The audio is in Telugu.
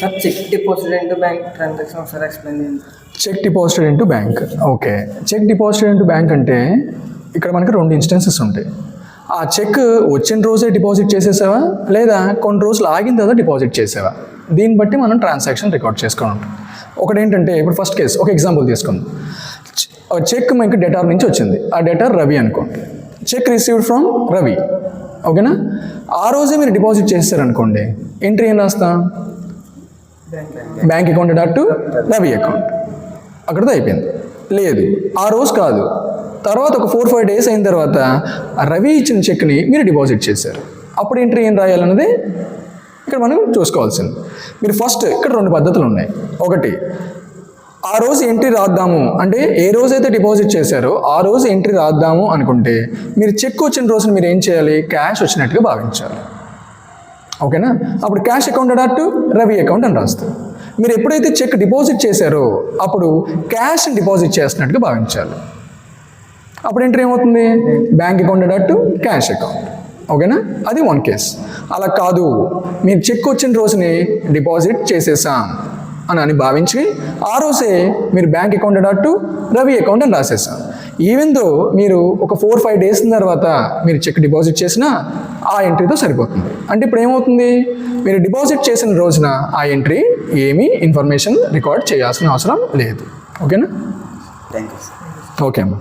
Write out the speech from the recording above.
Sir cheque deposit into bank transaction ఒకసారి ఎక్స్ప్లెయిన్ చేయండి. Cheque deposited into bank. Okay, cheque deposited into bank అంటే ఇక్కడ మనకి రెండు ఇన్స్టెన్సెస్ ఉంటాయి. ఆ చెక్ వచ్చిన రోజే డిపాజిట్ చేసేసావా లేదా కొన్ని రోజులు ఆగిన తర్వాత డిపాజిట్ చేసావా, దీన్ని బట్టి మనం ట్రాన్సాక్షన్ రికార్డ్ చేసుకొని ఉంటాం. ఒకటి ఏంటంటే ఇప్పుడు ఫస్ట్ కేసు ఒక ఎగ్జాంపుల్ తీసుకుందాం. చెక్ మనకి డెటార్ నుంచి వచ్చింది, ఆ డెటార్ రవి అనుకోండి. చెక్ రిసీవ్డ్ ఫ్రమ్ రవి, ఓకేనా. ఆ రోజే మీరు డిపాజిట్ చేస్తారనుకోండి, ఎంట్రీ ఏం రాస్తాం? Bank account dot Ravi account, అక్కడితో అయిపోయింది. లేదు ఆ రోజు కాదు, తర్వాత ఒక 4-5 days అయిన తర్వాత రవి ఇచ్చిన చెక్ని మీరు డిపాజిట్ చేశారు, అప్పుడు ఎంట్రీ ఏం రాయాలన్నది ఇక్కడ మనం చూసుకోవాల్సింది. మీరు ఫస్ట్ ఇక్కడ 2 పద్ధతులు ఉన్నాయి. ఒకటి, ఆ రోజు ఎంట్రీ రాద్దాము అంటే ఏ రోజైతే డిపాజిట్ చేశారో ఆ రోజు ఎంట్రీ రాద్దాము అనుకుంటే మీరు చెక్ వచ్చిన రోజున మీరు ఏం చేయాలి? క్యాష్ వచ్చినట్టుగా భావించాలి, ఓకేనా. అప్పుడు cash account dot Ravi account అని రాస్తారు. మీరు ఎప్పుడైతే చెక్ డిపాజిట్ చేశారో అప్పుడు క్యాష్ డిపాజిట్ చేస్తున్నట్టుగా భావించాలి, అప్పుడు ఎంట్రీ ఏమవుతుంది? Bank account dot cash account, ఓకేనా. అది వన్ కేస్. అలా కాదు, మీరు చెక్ వచ్చిన రోజుని డిపాజిట్ చేసేసాం అని భావించి ఆ రోజే మీరు bank account dot Ravi account అని రాసేసాం. ఈవెన్ దో మీరు ఒక 4-5 days తర్వాత మీరు చెక్ డిపాజిట్ చేసినా ఆ ఎంట్రీతో సరిపోతుంది. అంటే ఇప్పుడు ఏమవుతుంది? మీరు డిపాజిట్ చేసిన రోజున ఆ ఎంట్రీ ఏమీ ఇన్ఫర్మేషన్ రికార్డ్ చేయాల్సిన అవసరం లేదు, ఓకేనా. Thank you sir. ఓకే అమ్మా.